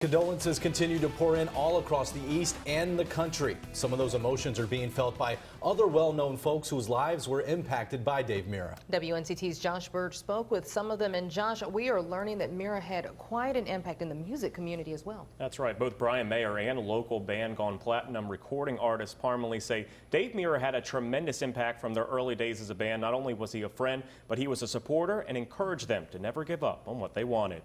Condolences continue to pour in all across the East and the country. Some of those emotions are being felt by other well-known folks whose lives were impacted by Dave Mirra. WNCT's Josh Birch spoke with some of them, and Josh, we are learning that Mirra had quite an impact in the music community as well. That's right. Both Bryan Mayer and local band Gone Platinum recording artist Parmalee say Dave Mirra had a tremendous impact from their early days as a band. Not only was he a friend, but he was a supporter and encouraged them to never give up on what they wanted.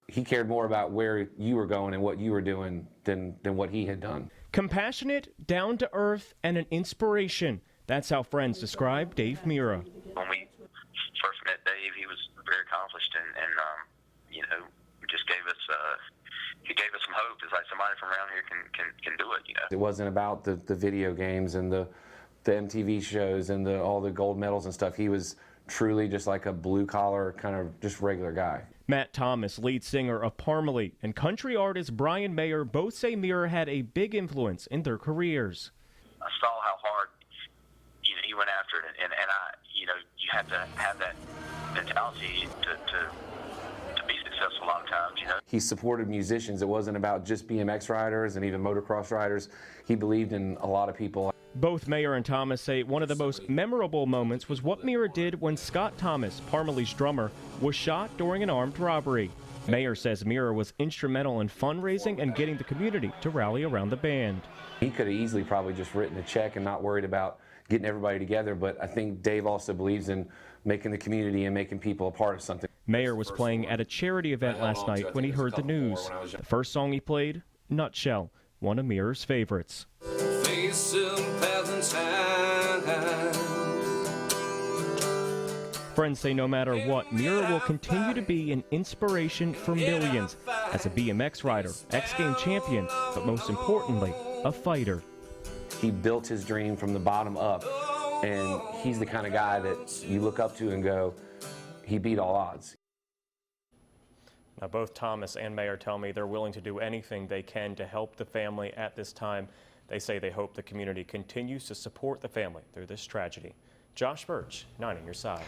He cared more about where you were going and what you were doing than what he had done. Compassionate, down to earth, and an inspiration. That's how friends describe Dave Mirra. When we first met Dave, he was very accomplished and you know, just gave us he gave us some hope. It's like somebody from around here can do it. You know, it wasn't about the video games and the MTV shows and all the gold medals and stuff. He was truly just like a blue collar kind of just regular guy. Matt Thomas, lead singer of Parmalee, and country artist Bryan Mayer both say Mirra had a big influence in their careers. I saw how hard he went after it, and you have to have that mentality to be successful a lot of times. He supported musicians. It wasn't about just BMX riders and even motocross riders. He believed in a lot of people. Both Mayer and Thomas say one of the most memorable moments was what Mirra did when Scott Thomas, Parmalee's drummer, was shot during an armed robbery. Mayer says Mirra was instrumental in fundraising and getting the community to rally around the band. He could have easily probably just written a check and not worried about getting everybody together, but I think Dave also believes in making the community and making people a part of something. Mayer was playing at a charity event last night when he heard the news. The first song he played, Nutshell, one of Mirra's favorites. Friends say no matter what, Mirra will continue to be an inspiration for millions as a BMX rider, X-Games champion, but most importantly, a fighter. He built his dream from the bottom up, and he's the kind of guy that you look up to and go, he beat all odds. Now, both Thomas and Mayer tell me they're willing to do anything they can to help the family at this time. They say they hope the community continues to support the family through this tragedy. Josh Birch, 9 on your side.